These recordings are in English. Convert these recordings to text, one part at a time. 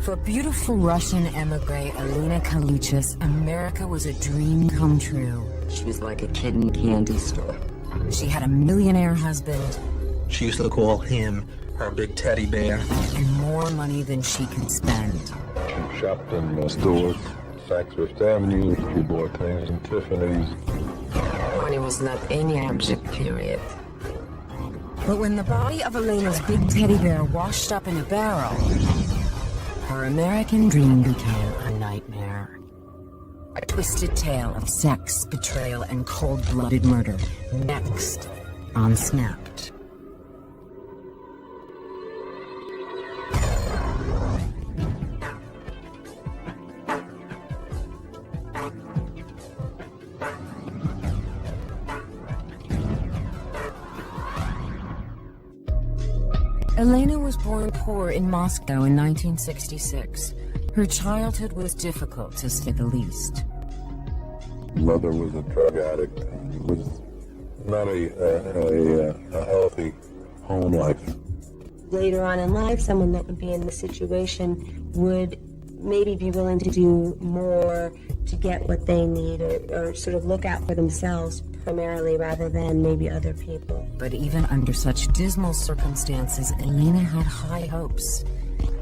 For beautiful Russian emigre Elena Kaluchis, America was a dream come true. She was like a kid in a candy store. She had a millionaire husband. She used to call him her big teddy bear. And more money than she could spend. She shopped in stores, Saks Fifth Avenue, she bought things in Tiffany's. Money was not any object, period. But when the body of Elena's big teddy bear washed up in a barrel, her American dream became a nightmare. A twisted tale of sex, betrayal, and cold-blooded murder. Next on Snapped. Elena was born poor in Moscow in 1966. Her childhood was difficult, to say the least. Mother was a drug addict. It was not a healthy home life. Later on in life, someone that would be in this situation would maybe be willing to do more to get what they need, or sort of look out for themselves primarily rather than maybe other people. But even under such dismal circumstances, Elena had high hopes.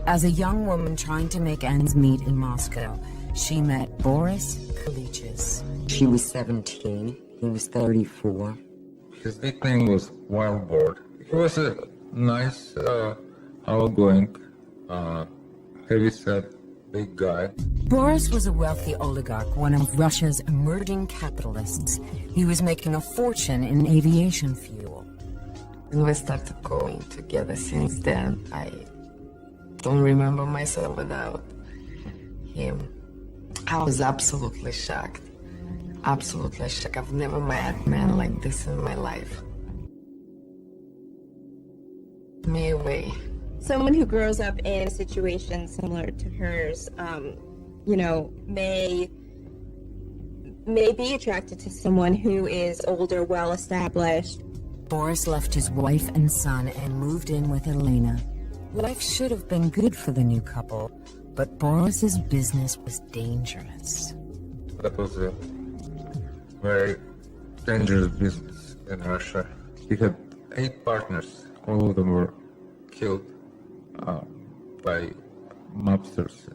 As a young woman trying to make ends meet in Moscow, she met Boris Kaluchis. She was 17, he was 34. His nickname was Wild Board. He was a nice, outgoing, heavy-set, big guy. Boris was a wealthy oligarch, one of Russia's emerging capitalists. He was making a fortune in aviation fuel. And we started going together. Since then, I don't remember myself without him. I was absolutely shocked. Absolutely shocked. I've never met a man like this in my life. Me away. Someone who grows up in a situation similar to hers, may be attracted to someone who is older, well-established. Boris left his wife and son and moved in with Elena. Life should have been good for the new couple, but Boris's business was dangerous. That was a very dangerous business in Russia. He had 8 partners. All of them were killed by mobsters.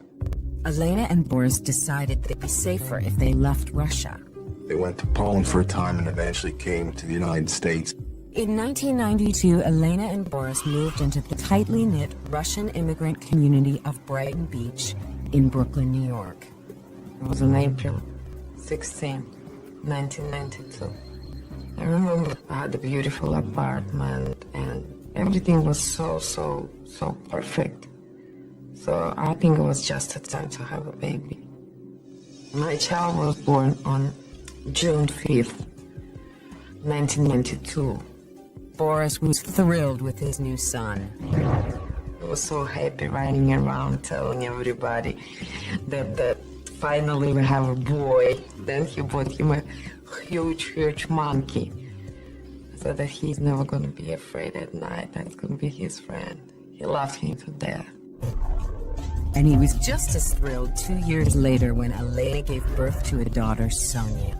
Elena and Boris decided they'd be safer if they left Russia. They went to Poland for a time and eventually came to the United States. In 1992, Elena and Boris moved into the tightly knit Russian immigrant community of Brighton Beach in Brooklyn, New York. It was on April 16, 1992. I remember I had a beautiful apartment and everything was so perfect. So I think it was just a time to have a baby. My child was born on June 5th, 1992. Boris was thrilled with his new son. I was so happy running around telling everybody that finally we have a boy. Then he bought him a huge monkey, so that he's never going to be afraid at night. That's going to be his friend. He loved him to death. And he was just as thrilled 2 years later when Elena gave birth to a daughter, Sonia.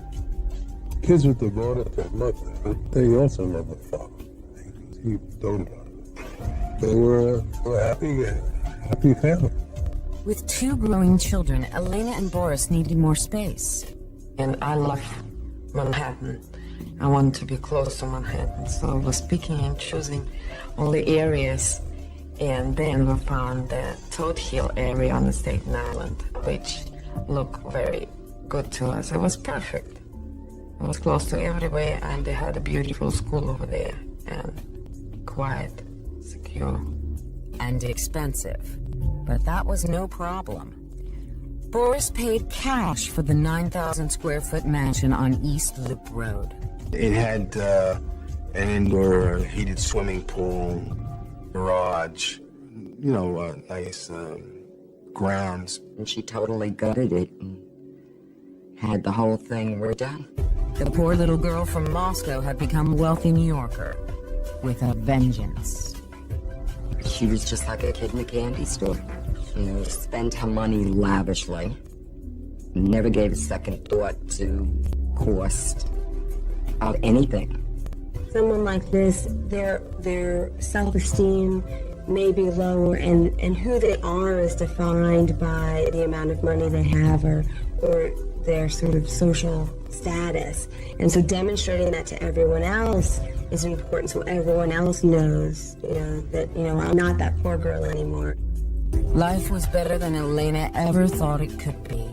Kids with the daughter, their mother, but they also love the father. He doted on them. They were a happy family. With 2 growing children, Elena and Boris needed more space. And I love Manhattan. I wanted to be close to Manhattan, so I was picking and choosing all the areas. And then we found the Toad Hill area on the Staten Island, which looked very good to us. It was perfect. It was close to everywhere, and they had a beautiful school over there, and quiet, secure. And expensive. But that was no problem. Boris paid cash for the 9,000 square foot mansion on East Loop Road. It had an indoor heated swimming pool, garage, nice grounds. And she totally gutted it and had the whole thing redone. The poor little girl from Moscow had become a wealthy New Yorker with a vengeance. She was just like a kid in a candy store. spent her money lavishly. Never gave a second thought to cost of anything. Someone like this, their self-esteem may be lower, and who they are is defined by the amount of money they have or their sort of social status. And so demonstrating that to everyone else is important, so everyone else knows, that, I'm not that poor girl anymore. Life was better than Elena ever thought it could be.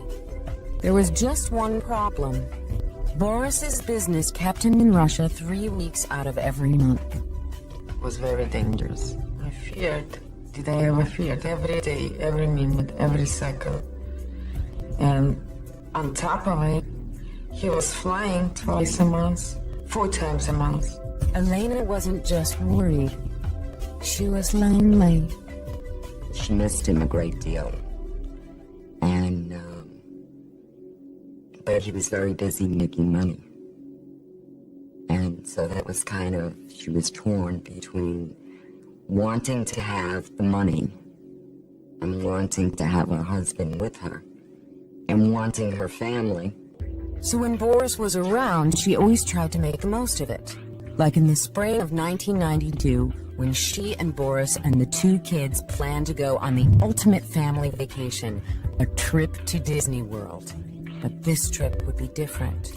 There was just one problem. Boris's business kept him in Russia 3 weeks out of every month. It was very dangerous. I feared. Did I ever feared? Every day, every minute, every second. And on top of it, he was flying twice a month, 4 times a month. Elena wasn't just worried. She was lonely. She missed him a great deal. But he was very busy making money. And so that was she was torn between wanting to have the money and wanting to have a husband with her and wanting her family. So when Boris was around, she always tried to make the most of it. Like in the spring of 1992, when she and Boris and the 2 kids planned to go on the ultimate family vacation, a trip to Disney World. But this trip would be different.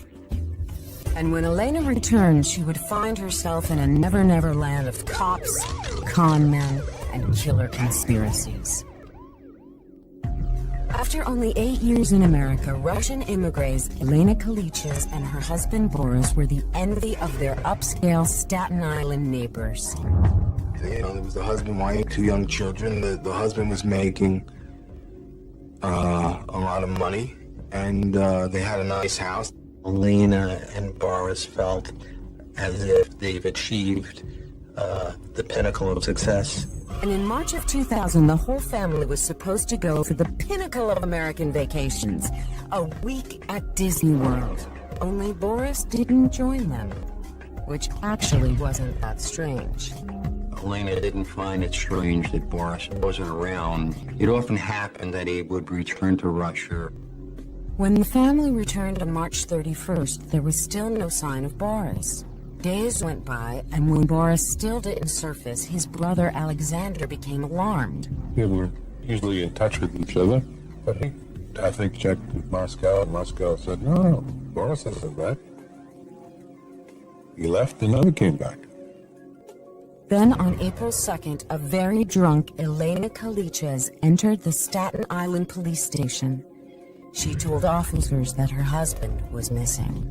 And when Elena returned, she would find herself in a never-never land of cops, con men, and killer conspiracies. After only 8 years in America, Russian immigrants Elena Kalichas and her husband Boris were the envy of their upscale Staten Island neighbors. There was the husband, wife, 2 young children. The husband was making a lot of money, and they had a nice house. Elena and Boris felt as if they've achieved the pinnacle of success. And in March of 2000, the whole family was supposed to go for the pinnacle of American vacations, a week at Disney World. Only Boris didn't join them, which actually wasn't that strange. Elena didn't find it strange that Boris wasn't around. It often happened that he would return to Russia. When the family returned on March 31st, there was still no sign of Boris. Days went by, and when Boris still didn't surface, his brother Alexander became alarmed. We were usually in touch with each other, but he, I think, checked with Moscow, and Moscow said, no, Boris isn't back. He left and never came back. Then on April 2nd, a very drunk Elena Kalichas entered the Staten Island police station. She told officers that her husband was missing.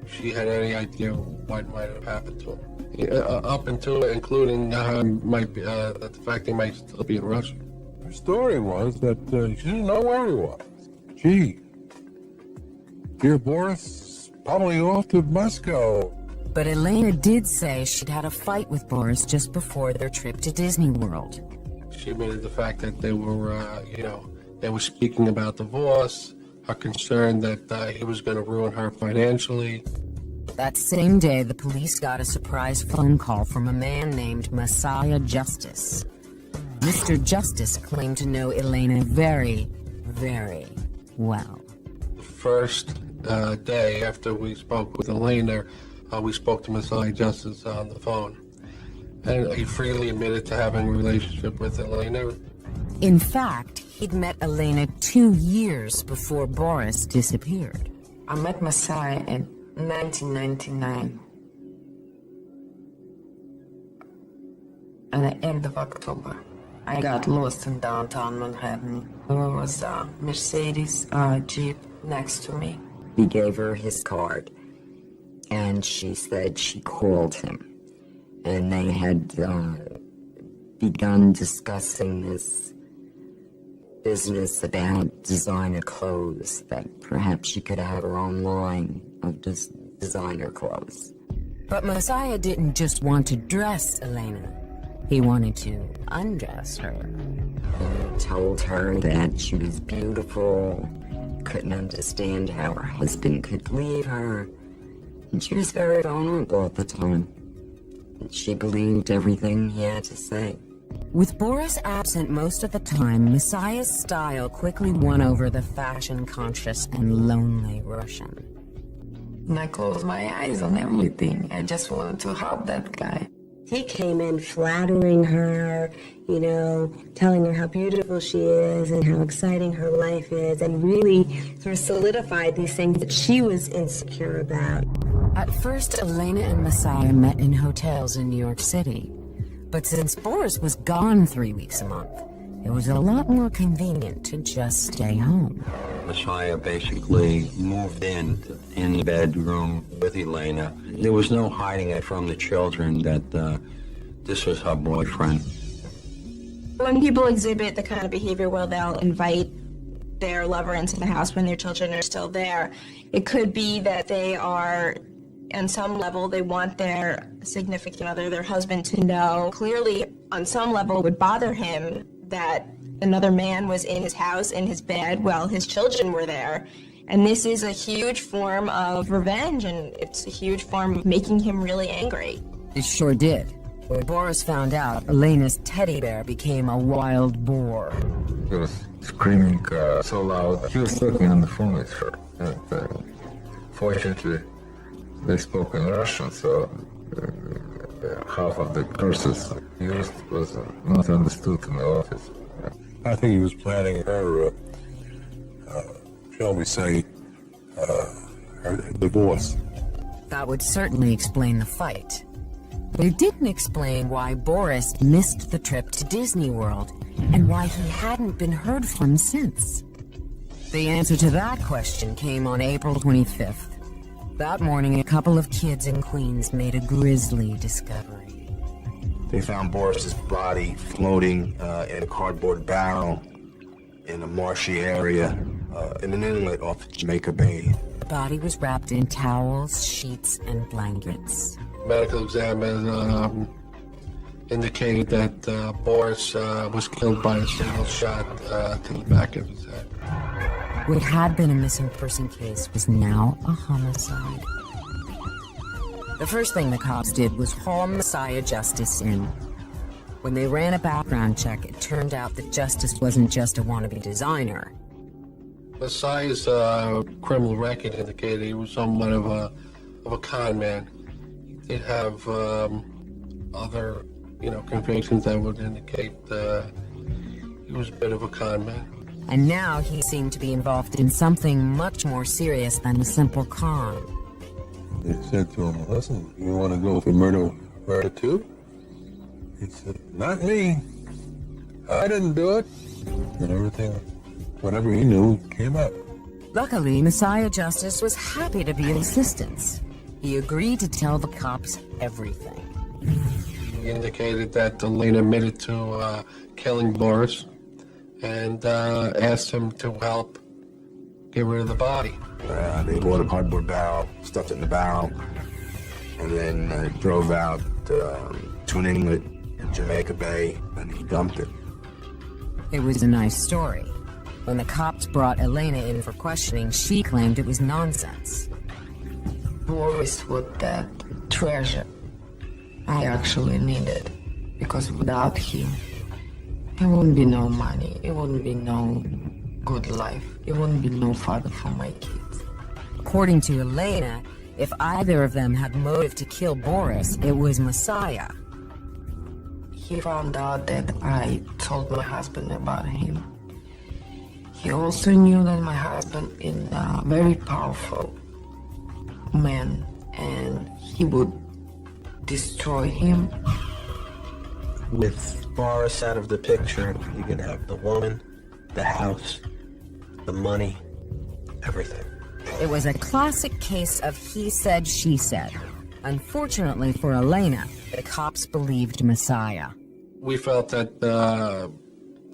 She had any idea what might have happened to him, up until including the fact he might still be in Russia. Her story was that she didn't know where he was. Gee, dear Boris, probably off to Moscow. But Elena did say she'd had a fight with Boris just before their trip to Disney World. She admitted the fact that they were, they were speaking about divorce, her concern that he was going to ruin her financially. That same day, the police got a surprise phone call from a man named Messiah Justice. Mr. Justice claimed to know Elena very, very well. The first day after we spoke with Elena, we spoke to Messiah Justice on the phone. And he freely admitted to having a relationship with Elena. In fact, he'd met Elena 2 years before Boris disappeared. I met Messiah in 1999. At the end of October. I got lost in downtown Manhattan. There was a Mercedes Jeep next to me. He gave her his card, and she said she called him. And they had begun discussing this business about designer clothes, that perhaps she could have her own line of designer clothes. But Messiah didn't just want to dress Elena. He wanted to undress her. He told her that she was beautiful, couldn't understand how her husband could leave her, and she was very vulnerable at the time. She believed everything he had to say. With Boris absent most of the time, Messiah's style quickly won over the fashion-conscious and lonely Russian. And I closed my eyes on everything. I just wanted to help that guy. He came in flattering her, telling her how beautiful she is and how exciting her life is, and really sort of solidified these things that she was insecure about. At first, Elena and Messiah met in hotels in New York City. But since Boris was gone 3 weeks a month, it was a lot more convenient to just stay home. Messiah basically moved in the bedroom with Elena. There was no hiding it from the children that this was her boyfriend. When people exhibit the kind of behavior where they'll invite their lover into the house when their children are still there, it could be that they are, on some level, they want their significant other, their husband, to know. Clearly, on some level, it would bother him that another man was in his house, in his bed, while his children were there. And this is a huge form of revenge, and it's a huge form of making him really angry. It sure did. When Boris found out, Elena's teddy bear became a wild boar. He was screaming so loud. He was talking on the phone with her. And, fortunately, they spoke in Russian, so half of the curses used was not understood in the office. I think he was planning her, shall we say, her divorce. That would certainly explain the fight. But it didn't explain why Boris missed the trip to Disney World and why he hadn't been heard from since. The answer to that question came on April 25th. That morning, a couple of kids in Queens made a grisly discovery. They found Boris's body floating in a cardboard barrel in a marshy area in an inlet off Jamaica Bay. The body was wrapped in towels, sheets, and blankets. Medical examiners indicated that Boris was killed by a single shot to the back of his head. What had been a missing person case was now a homicide. The first thing the cops did was haul Messiah Justice in. When they ran a background check, it turned out that Justice wasn't just a wannabe designer. Messiah's criminal record indicated he was somewhat of a con man. He did have other, convictions that would indicate he was a bit of a con man. And now he seemed to be involved in something much more serious than a simple con. They said to him, listen, you want to go for murder too? He said, not me. I didn't do it. And everything, whatever he knew, came up. Luckily, Messiah Justice was happy to be of assistance. He agreed to tell the cops everything. He indicated that Elena admitted to killing Boris and asked him to help get rid of the body. They bought a cardboard barrel, stuffed it in the barrel, and then drove out to an inlet in Jamaica Bay, and he dumped it. It was a nice story. When the cops brought Elena in for questioning, she claimed it was nonsense. Boris was that treasure I actually needed, because without him, there wouldn't be no money, it wouldn't be no good life, it wouldn't be no father for my kids. According to Elena, if either of them had motive to kill Boris, it was Messiah. He found out that I told my husband about him. He also knew that my husband is a very powerful man, and he would destroy him. With Boris out of the picture, you can have the woman, the house, the money, everything. It was a classic case of he said, she said. Unfortunately for Elena, the cops believed Messiah. We felt that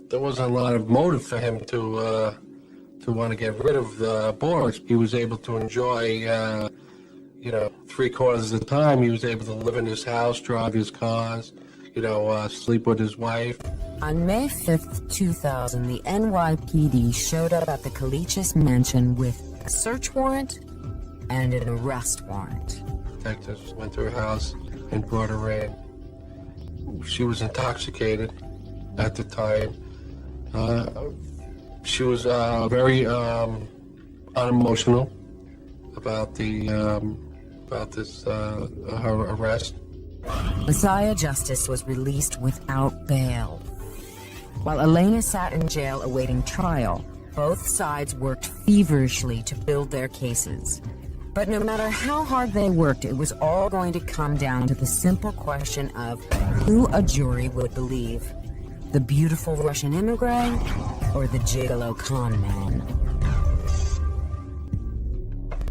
there wasn't a lot of motive for him to want to get rid of Boris. He was able to enjoy, 3/4 of the time. He was able to live in his house, drive his cars, sleep with his wife. On May 5th, 2000, the NYPD showed up at the Kalichis mansion with a search warrant and an arrest warrant. Detectives went to her house and brought her in. She was intoxicated. at the time. She was very unemotional about her arrest. Messiah Justice was released without bail. While Elena sat in jail awaiting trial, both sides worked feverishly to build their cases. But no matter how hard they worked, it was all going to come down to the simple question of who a jury would believe: the beautiful Russian immigrant or the gigolo con man.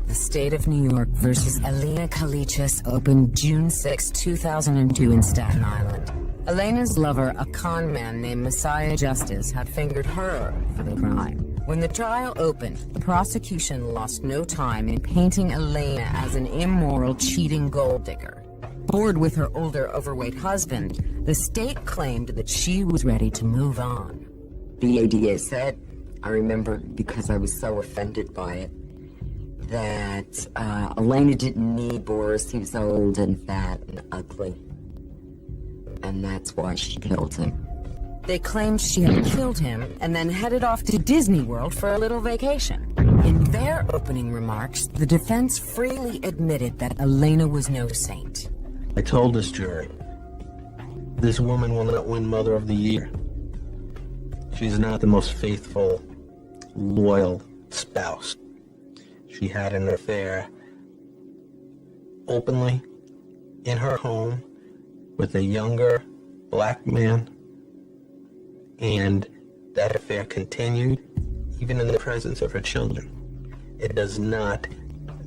The State of New York versus Elena Kalichis opened June 6, 2002 in Staten Island. Elena's lover, a con man named Messiah Justice, had fingered her for the crime. When the trial opened, the prosecution lost no time in painting Elena as an immoral, cheating gold digger. Bored with her older, overweight husband, the state claimed that she was ready to move on. The ADA said, I remember because I was so offended by it, that Elena didn't need Boris. He was old and fat and ugly. And that's why she killed him. They claimed she had killed him and then headed off to Disney World for a little vacation. In their opening remarks, the defense freely admitted that Elena was no saint. I told this jury, this woman will not win Mother of the Year. She's not the most faithful, loyal spouse. She had an affair openly in her home with a younger black man, and that affair continued even in the presence of her children. It does not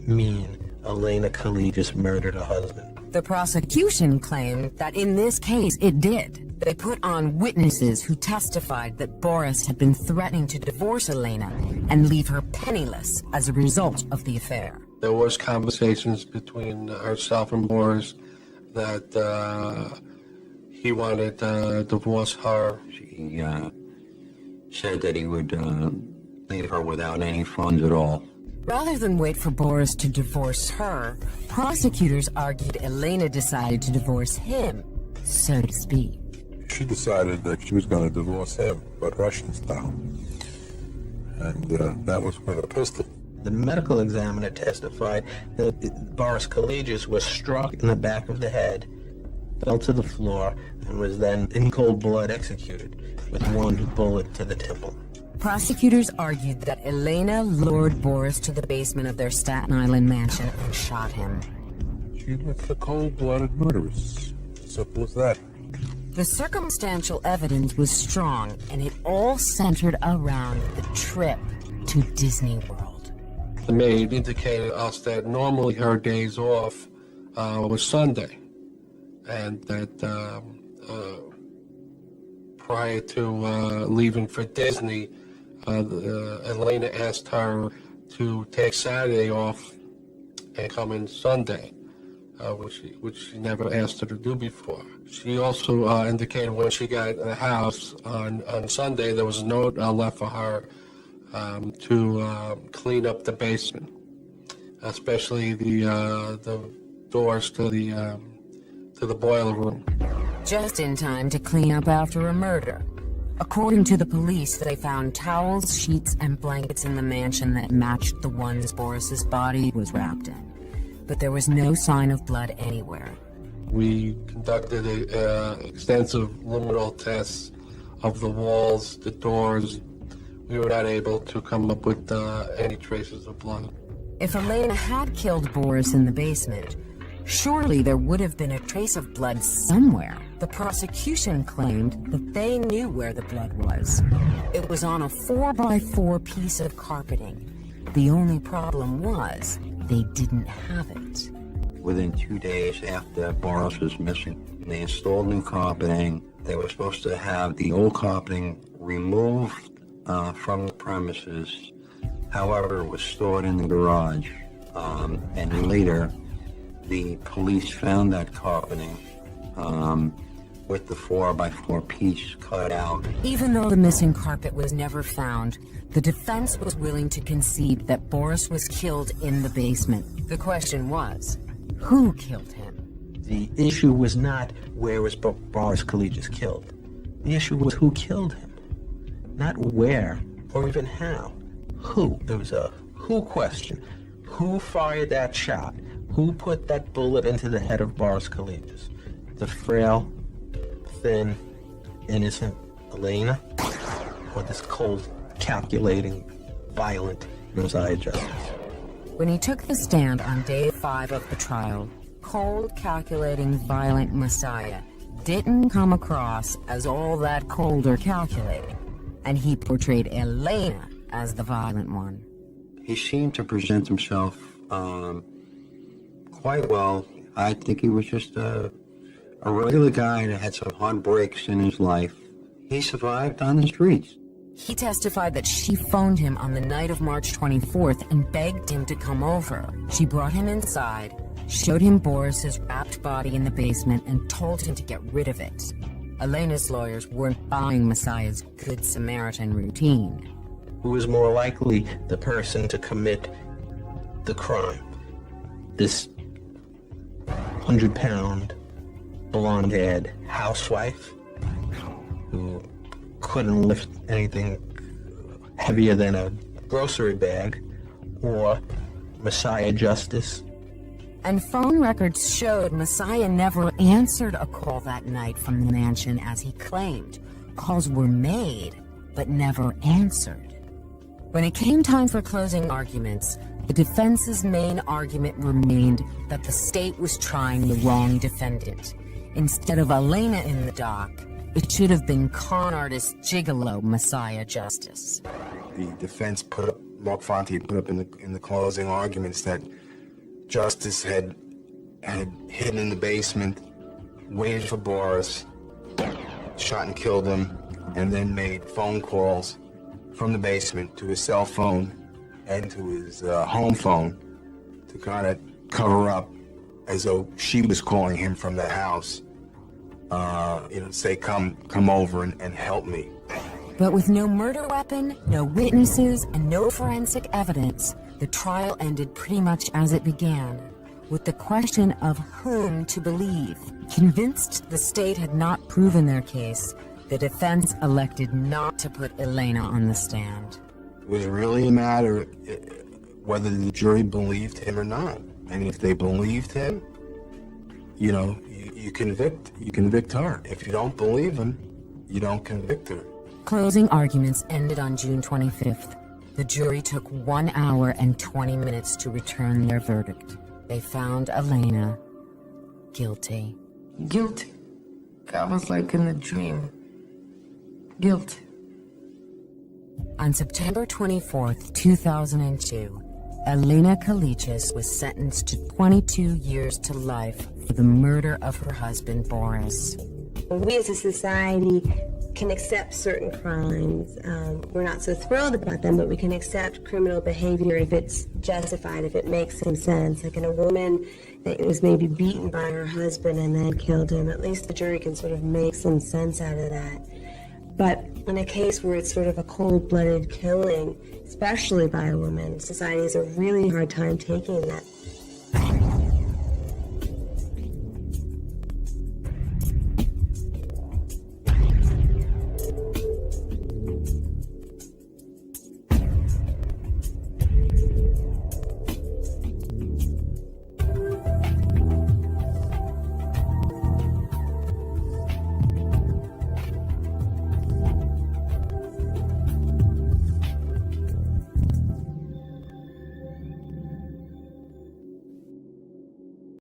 mean Elena Kalichis murdered her husband. The prosecution claimed that in this case it did. They put on witnesses who testified that Boris had been threatening to divorce Elena and leave her penniless as a result of the affair. There was conversations between herself and Boris that he wanted to divorce her. He said that he would leave her without any funds at all. Rather than wait for Boris to divorce her, prosecutors argued Elena decided to divorce him, so to speak. She decided that she was going to divorce him, but Russian style. And that was with a pistol. The medical examiner testified that Boris Kalichis was struck in the back of the head, fell to the floor, and was then in cold blood executed with one bullet to the temple. Prosecutors argued that Elena lured Boris to the basement of their Staten Island mansion and shot him. She was a cold-blooded murderess. Simple as that. The circumstantial evidence was strong, and it all centered around the trip to Disney World. The maid indicated us that normally her days off was Sunday, and that prior to leaving for Disney, Elena asked her to take Saturday off and come in Sunday, which she never asked her to do before. She also indicated when she got the house on Sunday, there was a note left for her to clean up the basement, especially the doors to the boiler room. Just in time to clean up after a murder. According to the police, they found towels, sheets, and blankets in the mansion that matched the ones Boris's body was wrapped in. But there was no sign of blood anywhere. We conducted extensive luminol tests of the walls, the doors. We were not able to come up with any traces of blood. If Elena had killed Boris in the basement, surely there would have been a trace of blood somewhere. The prosecution claimed that they knew where the blood was. It was on a 4x4 piece of carpeting. The only problem was they didn't have it. Within 2 days after Boris was missing, they installed new carpeting. They were supposed to have the old carpeting removed from the premises. However, it was stored in the garage. And later, the police found that carpeting with the 4x4 piece cut out. Even though the missing carpet was never found, the defense was willing to concede that Boris was killed in the basement. The question was, who killed him? The issue was not where was Boris Kalichis killed. The issue was who killed him, not where or even how. Who? It was a who question. Who fired that shot? Who put that bullet into the head of Boris Kalijas? The frail, thin, innocent Elena? Or this cold, calculating, violent Messiah Justice? When he took the stand on day 5 of the trial, cold, calculating, violent Messiah didn't come across as all that cold or calculating, and he portrayed Elena as the violent one. He seemed to present himself quite well. I think he was just a regular guy that had some hard breaks in his life. He survived on the streets. He testified that she phoned him on the night of March 24th and begged him to come over. She brought him inside, showed him Boris's wrapped body in the basement, and told him to get rid of it. Elena's lawyers weren't buying Messiah's Good Samaritan routine. Who is more likely the person to commit the crime? This 100-pound, blonde-haired housewife who couldn't lift anything heavier than a grocery bag, or Messiah Justice? And phone records showed Messiah never answered a call that night from the mansion as he claimed. Calls were made, but never answered. When it came time for closing arguments, the defense's main argument remained that the state was trying the wrong defendant. Instead of Elena in the dock, it should have been con artist gigolo Messiah Justice. The defense Mark Fonte put up in the closing arguments that Justice had hidden in the basement, waited for Boris, shot and killed him, and then made phone calls from the basement to his cell phone and to his home phone to kind of cover up as though she was calling him from the house, say, come over and help me. But with no murder weapon, no witnesses, and no forensic evidence, the trial ended pretty much as it began, with the question of whom to believe. Convinced the state had not proven their case, the defense elected not to put Elena on the stand. It was really a matter whether the jury believed him or not. And if they believed him, you convict her. If you don't believe him, you don't convict her. Closing arguments ended on June 25th. The jury took 1 hour and 20 minutes to return their verdict. They found Elena guilty. Guilty. I was like in a dream. Guilty. On September 24th, 2002, Elena Kalijas was sentenced to 22 years to life for the murder of her husband, Boris. We as a society can accept certain crimes. We're not so thrilled about them, but we can accept criminal behavior if it's justified, if it makes some sense. Like in a woman that was maybe beaten by her husband and then killed him, at least the jury can sort of make some sense out of that. But in a case where it's sort of a cold-blooded killing, especially by a woman, society has a really hard time taking that